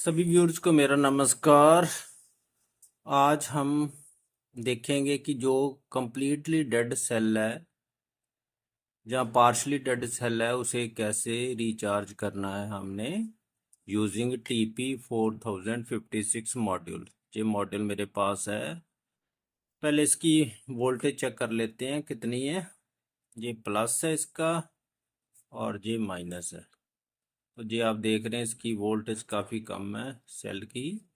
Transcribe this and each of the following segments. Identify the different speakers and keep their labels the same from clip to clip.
Speaker 1: सभी व्यूअर्स को मेरा नमस्कार। आज हम देखेंगे कि जो कंप्लीटली डेड सेल है जहाँ पार्शली डेड सेल है उसे कैसे रिचार्ज करना है हमने यूजिंग TP4056 मॉड्यूल। ये मॉड्यूल मेरे पास है। पहले इसकी वोल्टेज चेक कर लेते हैं कितनी है। ये प्लस है इसका और ये माइनस है। तो ये आप देख रहे हैं इसकी वोल्टेज काफ़ी कम है सेल की,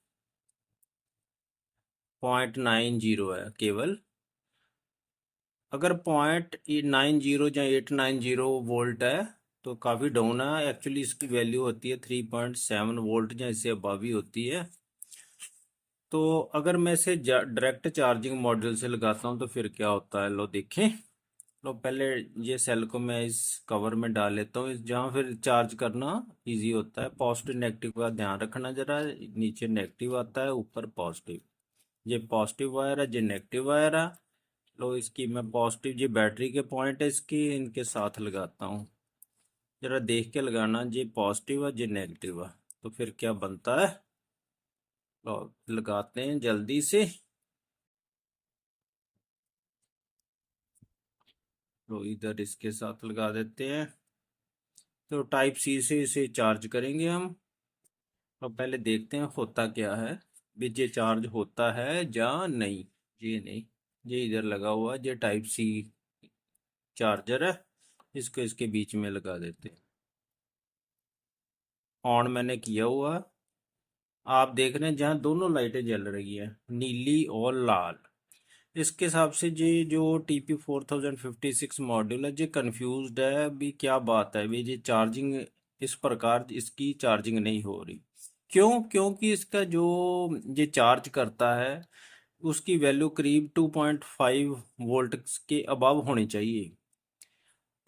Speaker 1: 0.90 है केवल। अगर 0.90 या 890 वोल्ट है तो काफ़ी डाउन है। एक्चुअली इसकी वैल्यू होती है 3.7 वोल्ट या इससे अबव ही होती है। तो अगर मैं इसे डायरेक्ट चार्जिंग मॉड्यूल से लगाता हूँ तो फिर क्या होता है, लो देखें। लो पहले ये सेल को मैं इस कवर में डाल लेता हूँ, जहाँ फिर चार्ज करना इजी होता है। पॉजिटिव नेगेटिव का ध्यान रखना जरा। नीचे नेगेटिव आता है, ऊपर पॉजिटिव। ये पॉजिटिव वायर है, ये नेगेटिव वायर है। लो इसकी मैं पॉजिटिव, ये बैटरी के पॉइंट है इसकी, इनके साथ लगाता हूँ। जरा देख के लगाना, ये पॉजिटिव है ये नेगेटिव है। तो फिर क्या बनता है, लो लगाते हैं जल्दी से। तो इधर इसके साथ लगा देते हैं। तो टाइप सी से इसे चार्ज करेंगे हम। तो पहले देखते हैं होता क्या है, भी ये चार्ज होता है या नहीं। ये नहीं, ये इधर लगा हुआ है, ये टाइप सी चार्जर है। इसको इसके बीच में लगा देते हैं। ऑन मैंने किया हुआ है। आप देख रहे हैं जहाँ दोनों लाइटें जल रही है, नीली और लाल। इसके हिसाब से ये जो TP4056 मॉड्यूल है ये कंफ्यूज्ड है। अभी क्या बात है, भी ये चार्जिंग इस प्रकार इसकी चार्जिंग नहीं हो रही। क्यों? क्योंकि इसका जो ये चार्ज करता है उसकी वैल्यू करीब 2.5 वोल्ट के अबव होनी चाहिए।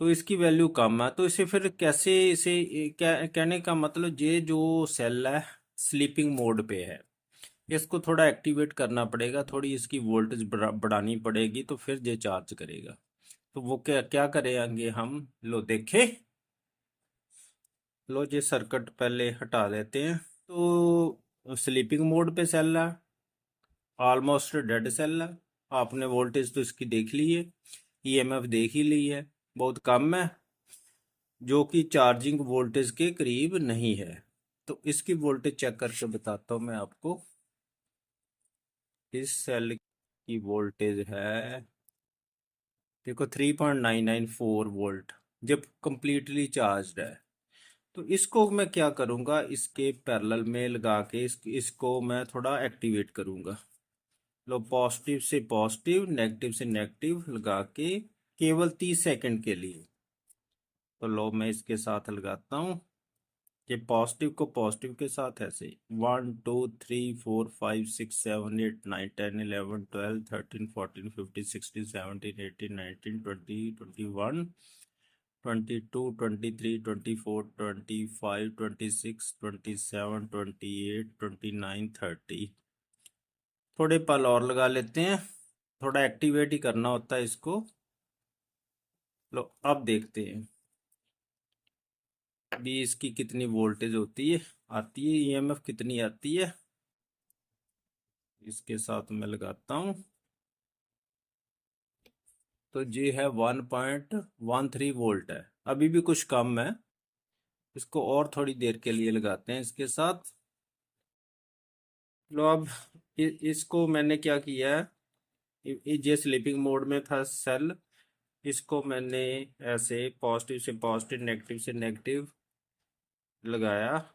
Speaker 1: तो इसकी वैल्यू कम है, तो इसे फिर कैसे, इसे कहने का मतलब ये जो सेल है स्लीपिंग मोड पे है। इसको थोड़ा एक्टिवेट करना पड़ेगा, थोड़ी इसकी वोल्टेज बढ़ानी पड़ेगी तो फिर ये चार्ज करेगा। तो वो क्या क्या करेंगे हम, लो देखे। लो ये सर्किट पहले हटा देते हैं। तो स्लीपिंग मोड पे सेल है, ऑलमोस्ट डेड सेल है। आपने वोल्टेज तो इसकी देख ली है, ईएमएफ देख ही ली है, बहुत कम है, जो कि चार्जिंग वोल्टेज के करीब नहीं है। तो इसकी वोल्टेज चेक करके बताता हूँ मैं आपको। इस सेल की वोल्टेज है, देखो 3.994 वोल्ट जब कंप्लीटली चार्ज है। तो इसको मैं क्या करूँगा, इसके पैरेलल में लगा के इसको मैं थोड़ा एक्टिवेट करूँगा। लो पॉजिटिव से पॉजिटिव, नेगेटिव से नेगेटिव लगा के केवल 30 सेकंड के लिए। तो लो मैं इसके साथ लगाता हूँ, ये पॉजिटिव को पॉजिटिव के साथ ऐसे 1 2 3 4 5 6 7 8 9 10 11 12 13 14 15 16 17 18 19 20 21 22 23 24 25 26 27 28 29 30। थोड़े पल और लगा लेते हैं, थोड़ा एक्टिवेट ही करना होता है इसको। लो अब देखते हैं भी इसकी कितनी वोल्टेज होती है, आती है, ईएमएफ कितनी आती है। इसके साथ मैं लगाता हूँ। तो ये है 1.13 वोल्ट है, अभी भी कुछ कम है। इसको और थोड़ी देर के लिए लगाते हैं इसके साथ। लो अब इसको मैंने क्या किया है, ये स्लीपिंग मोड में था सेल। इसको मैंने ऐसे पॉजिटिव से पॉजिटिव, नेगेटिव से नेगेटिव लगाया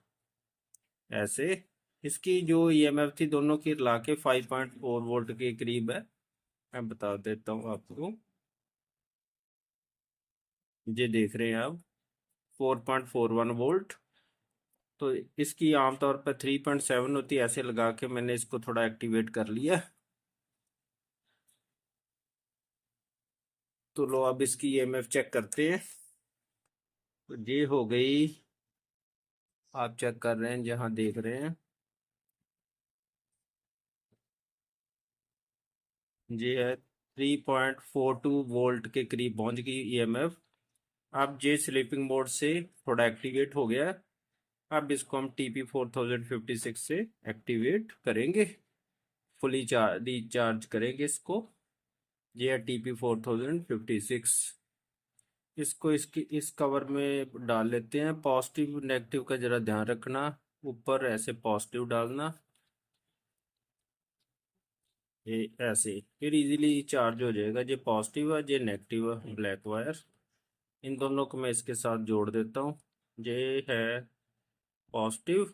Speaker 1: ऐसे। इसकी जो ईएमएफ थी दोनों की ला के 5.4 वोल्ट के करीब है। मैं बता देता हूँ आपको, ये देख रहे हैं आप 4.41 वोल्ट। तो इसकी आमतौर पर 3.7 होती है। ऐसे लगा के मैंने इसको थोड़ा एक्टिवेट कर लिया। तो लो अब इसकी ईएमएफ चेक करते हैं। तो ये हो गई, आप चेक कर रहे हैं जहाँ देख रहे हैं, ये है 3.42 वोल्ट के करीब पहुंच गई ईएमएफ। अब ये स्लीपिंग मोड से थोड़ा एक्टिवेट हो गया। अब इसको हम TP4056 से एक्टिवेट करेंगे, फुली चार्ज रिचार्ज करेंगे इसको। ये है TP4056। इसको इसकी इस कवर में डाल लेते हैं। पॉजिटिव नेगेटिव का जरा ध्यान रखना, ऊपर ऐसे पॉजिटिव डालना, ये ऐसे, फिर इजीली चार्ज हो जाएगा। ये पॉजिटिव है, ये नेगेटिव है, ब्लैक वायर। इन दोनों को मैं इसके साथ जोड़ देता हूँ। ये है पॉजिटिव,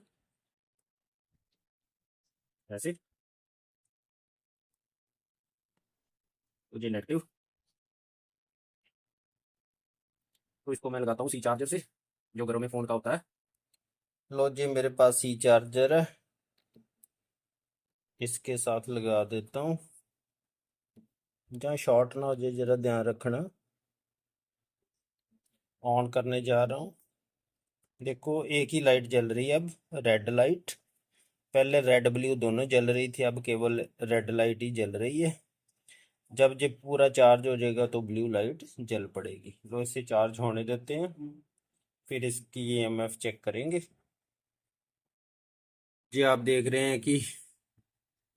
Speaker 1: ऐसे, तो ये नेगेटिव। तो इसको मैं लगाता हूँ सी चार्जर से, जो घरों में फ़ोन का होता है। लो जी, मेरे पास सी चार्जर है, इसके साथ लगा देता हूँ। जहाँ शॉर्ट ना हो जाए जरा ध्यान रखना। ऑन करने जा रहा हूँ। देखो एक ही लाइट जल रही है अब, रेड लाइट। पहले रेड ब्लू दोनों जल रही थी, अब केवल रेड लाइट ही जल रही है। जब ये पूरा चार्ज हो जाएगा तो ब्लू लाइट जल पड़ेगी। तो इसे चार्ज होने देते हैं, फिर इसकी EMF चेक करेंगे। जी आप देख रहे हैं कि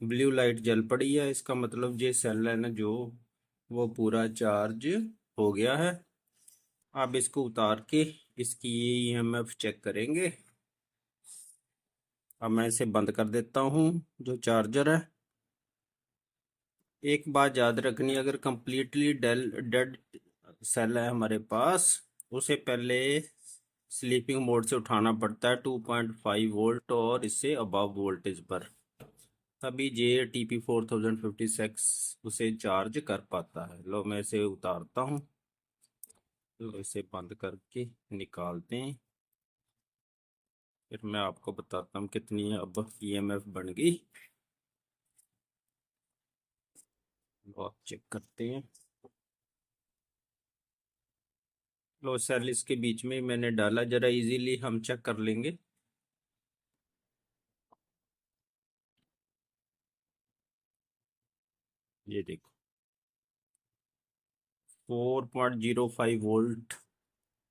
Speaker 1: ब्लू लाइट जल पड़ी है, इसका मतलब ये सेल है ना जो, वो पूरा चार्ज हो गया है। अब इसको उतार के इसकी EMF चेक करेंगे। अब मैं इसे बंद कर देता हूँ, जो चार्जर है। एक बात याद रखनी, अगर कंप्लीटली डेड सेल है हमारे पास, उसे पहले स्लीपिंग मोड से उठाना पड़ता है 2.5 वोल्ट और इससे अबव वोल्टेज पर, तभी ये TP4056 उसे चार्ज कर पाता है। लो मैं इसे उतारता हूँ, लो इसे बंद करके निकालते हैं, फिर मैं आपको बताता हूँ कितनी अब EMF बन गई। लो आप चेक करते हैं। लो सेल इसके बीच में मैंने डाला, जरा इजीली हम चेक कर लेंगे। ये देखो 4.05 वोल्ट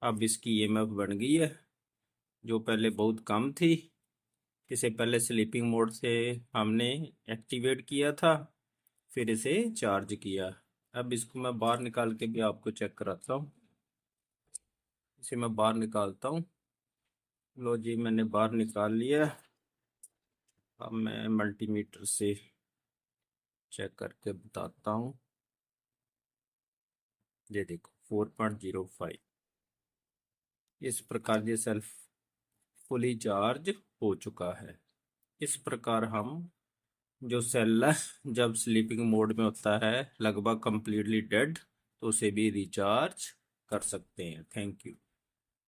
Speaker 1: अब इसकी EMF बन गई है, जो पहले बहुत कम थी। इसे पहले स्लीपिंग मोड से हमने एक्टिवेट किया था, फिर इसे चार्ज किया। अब इसको मैं बाहर निकाल के भी आपको चेक कराता हूँ। इसे मैं बाहर निकालता हूँ। लो जी मैंने बाहर निकाल लिया। अब मैं मल्टीमीटर से चेक करके बताता हूँ। ये देखो 4.05, इस प्रकार ये सेल्फ फुली चार्ज हो चुका है। इस प्रकार हम जो सेल है जब स्लीपिंग मोड में होता है लगभग कंप्लीटली डेड, तो उसे भी रिचार्ज कर सकते हैं। Thank you.